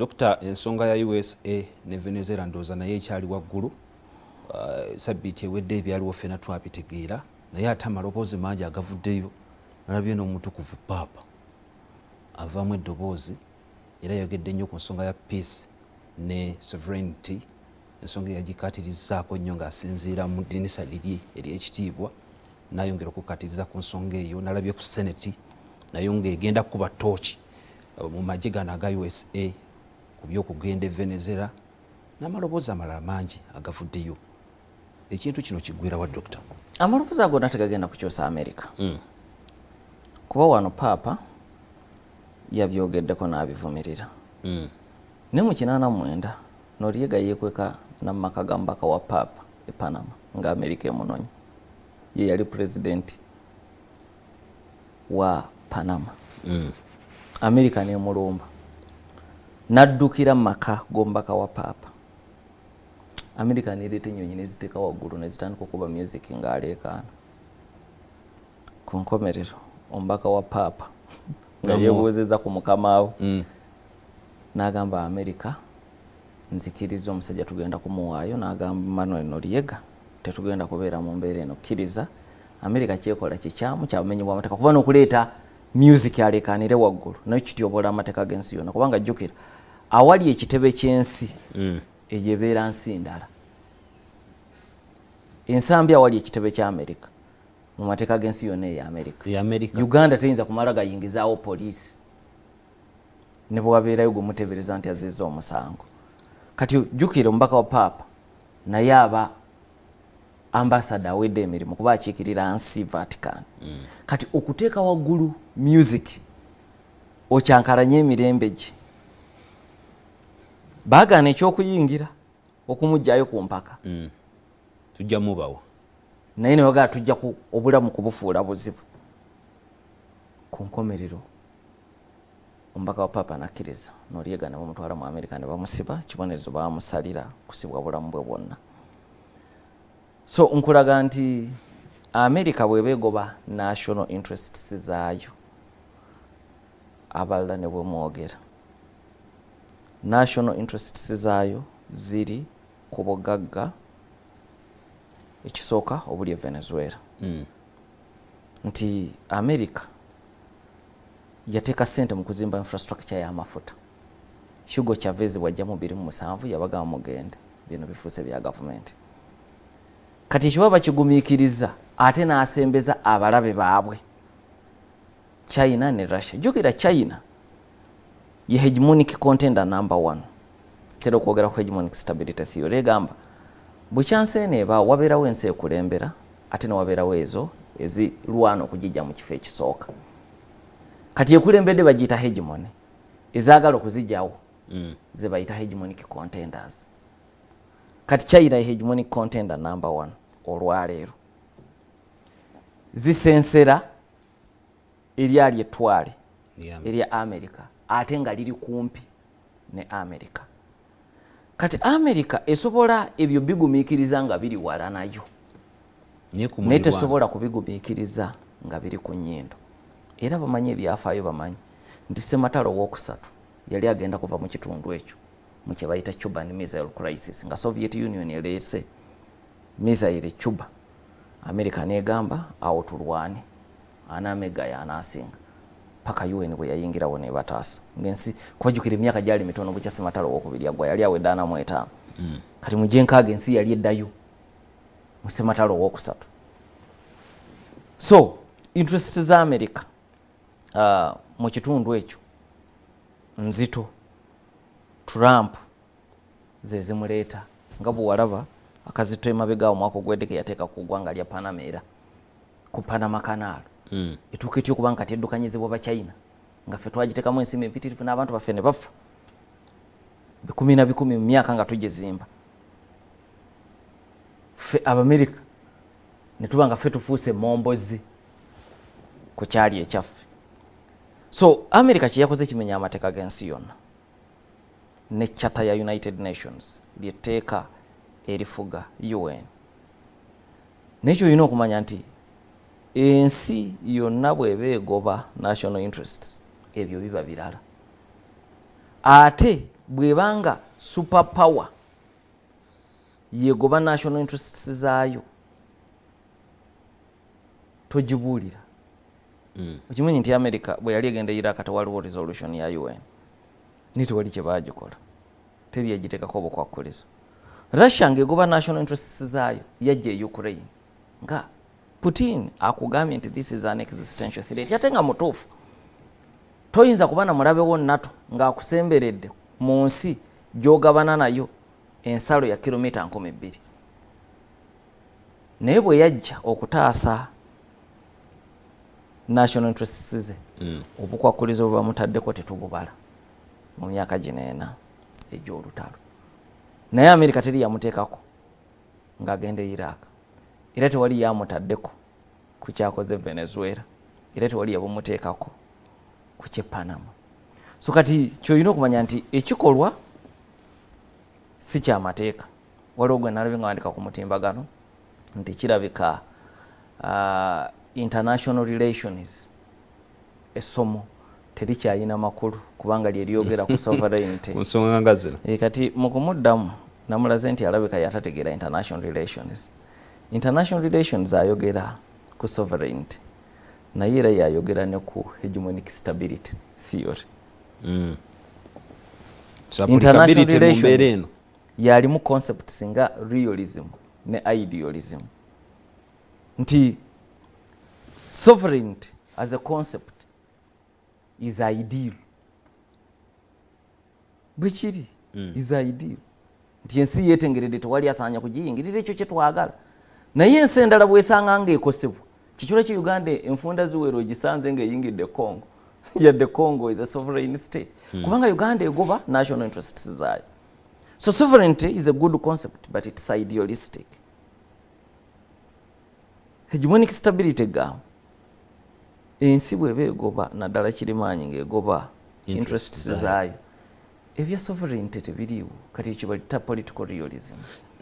Dr. ensonga ya USA ne Venezuela ndooza naye ekyali waggulu. Sabbiiti ewedde ebyaliwo ffena twabitegeera naye ate amaloboozi mangi agavuddeyo. Nalabye n'omutukuvu Paapa avaamu eddoboozi era yogedde nnyo ku nsonga ya peace ne sovereignty, ensonga yagikatirizaako nnyo ng'asinziira mu ddinisa liri ery'ekitiibwa, n'ayongera okukatiriza ku nsonga eyo. Nalabye ku seneti nayo ng'egenda kuba tooki mu magye gano aga USA ku by'okugenda e Venezuela n'amaloboozi amalala mangi agavuddeyo. Ekintu kino kiggwera wa Dokita? Amaloboozi agonna tegagenda kukyusa Amerika. Kuba wano Paapa yabyogeddeko n'abivumirira. Ne mu 89 Noriega yeekweka n'amaka ga mbaka wa Paapa e Panama nga Amerika emunonya. Ye yali pulezidenti wa Panama. Amerika n'emulumba n'addukira mu maka g'omubaka wa Paapa. Amerika n'ereeta ennyonyi n'eziteeka waggulu ne zitandika okuba music ng'aleekaana. Ku nkomerero omubaka wa Paapa nga yeebuuzizza ku mukama we n'agamba Amerika nzikiriza omusajja tugenda kumuwaayo, n'agamba Manuel Noriega tetugenda kubeera mu mbeera eno, kkiriza. Amerika kyekola kikyamu kyamenyi bw'amateeka kuba n'okuleeta music aleekaanire waggulu nayo kityoboola amateeka g'ensi yonna, kubanga jjukira awali ekitebe ky'ensi eyo ebeera nsi ndala. Ensambi awali ekitebe kya Amerika mu mateeka g'ensi yonna ey'Amerika. Uganda teyinza kumala gayingizaawo poliisi ne bwe wabeerayo gwe muteebereza nti azeeza omusango. Kati jjukira omubaka wa Paapa naye aba ambasada awedde emirimu kuba akiikirira nsi Vatican. Kati okuteeka waggulu music okyankalanye emirembe gye, baagaana ekyokuyingira okumugjayo ku mpaka. Tujja mubawo naye ne bagala tujja ku obulamu kubufuula buzibu. Ku nkomerero omubaka wa Paapa nakkiriza Noriega ne bamutwala mu Amerika ne bamusiba, kibonerezo bamusalira kusibwa bulamu bwe bwonna. So nkulaga nti Amerika bw'ebeegoba national interests zaayo, abalala ne bwemwogera national interests zaayo ziri ku bugagga ekisooka obuli e Venezuela. Nti Amerika yateeka ssente mu kuzimba infrastructure y'amafuta. Hugo Chavez bwajja mu 2007 yabaga mugende bino bifuuse bya gavumenti. Kati ekiba bakigumiikiriza ate n'asembeza abalabe baabwe China ne Russia. Jjukira China ye hegemonic contender number 1. Tera okwogera ku hegemonic stability theory egamba bukyanseene eba wabeerawo ensi ekulembera ate ne wabeerawo ezo ezirwana okugijja mu kifo ekisooka. Kati ekulembedde bagiyita hegemony, ezaagala okuzijjawo ze bayita hegemonic contenders. Kati China ye hegemonic contender number 1 olwaleero. Zisensera eryali ettwale erya Amerika ate nga liri kumpi ne Amerika. Kati Amerika esobola ebyo bigumiikiriza nga biri wala nayo, naye tesobola kubigumiikiriza nga biri ku nnyindo. Era bamanyi ebyafaayo, bamanyi nti Ssematalo owookusatu yali agenda kuva mu kitundu ekyo mu kye bayita Cuban Missile Crisis, nga Soviet Union eleese missile Cuba. Amerika negamba awo tulwane, anaamegaya anaasinga paka UN bwe yayingirawo ne bataasa ngensi kwajjukira emyaka gyali mitono bukya Ssematalo owookubiri agwa yali awedde 45. Kati mu gyenkaaga ensi yali eddayo mu Ssematalo owookusatu. So interest za Amerika mu kitundu ekyo nzito. Trump ze zimuleeta nga bwe walaba akazito emabegaawo omwaka ogwedde yateeka ku ggwanga lya Panama era ku Panama Canal. Etuuka etyo okuba nga teddukanyizibwa ba China nga ffe twagiteekamu ensimbi empitirivu n'abantu baffe ne bafa bikumi na bikumi mu myaka nga tugizimba. Ffe Abamerika ne tuba nga ffe tufuuse mombozi ku kyali ekyaffe. So Amerika kye yakoze kimenya amateeka g'ensi yonna ne Charter ya United Nations lyetteeka erifuga UN. Nekyo olina okumanya nti ensi yonna bw'eba egoba national interests ebyo biba birala. Ate bwebanga super power yegoba national interests zaayo togibuulira. Okimanyi nti America bwe yali egenda Iraq tewaliwo resolution ya UN nitewali kye baagikola, teri yagiteekako obukwakkulizo. Russia ng'egoba national interests zaayo yajja e Ukraine nga Putin akugambye nti this is an existential threat, ate nga mutuufu toyinza kuba na mulabewo NATO ng'akusemberedde mu nsi gy'ogabana nayo ensalo ya kilomita 2,000. Naye bwe yajja okutaasa national interests ze obukwakkulizo bwe bamutaddeko tetububala mu myaka gino 4 egy'olutalo. Naye America teri yamuteekako ng'agenda e Iraq, era tewali yamutaddeko ku kyakoze Venezuela, era tewali yabumuteekako ku kye Panama. So kati kyolina okumanya nti ekikolwa si kyamateeka. Waliwo gwe nalabye nga wandika ku mutimbagano nti kirabika international relations essomo terikyayina makulu kubanga lye lyogera ku sovereignty. Nsonga nga zino. Kati mu kumuddamu namulaze nti alabika yatategeera international relations. International relations ayogera ku sovereignty naye era yayogera ne ku hegemonic stability theory. So applicability mu mbeera eno yalimu concepts nga realism ne idealism. Nti sovereignty as a concept is ideal. Bwekiri is ideal. Nti ensi yetengeredde tewali asaanya kugiyingirira ekyo kye twagala. Naye ensi endala bwesanga ng'ekosebwa kikula ki Uganda enfunda ziwero ogisanze ng'eyingidde Congo. Yadde Congo is a sovereign state. Kubanga Uganda egoba national interests zaayo. So sovereignty is a good concept but it's idealistic. Hegemonic stability ga ensi bweba egoba naddala kirimaanyi ng'egoba interests zaayo. Ebya sovereignty tebiriiwo kati ekyo bayita political realism.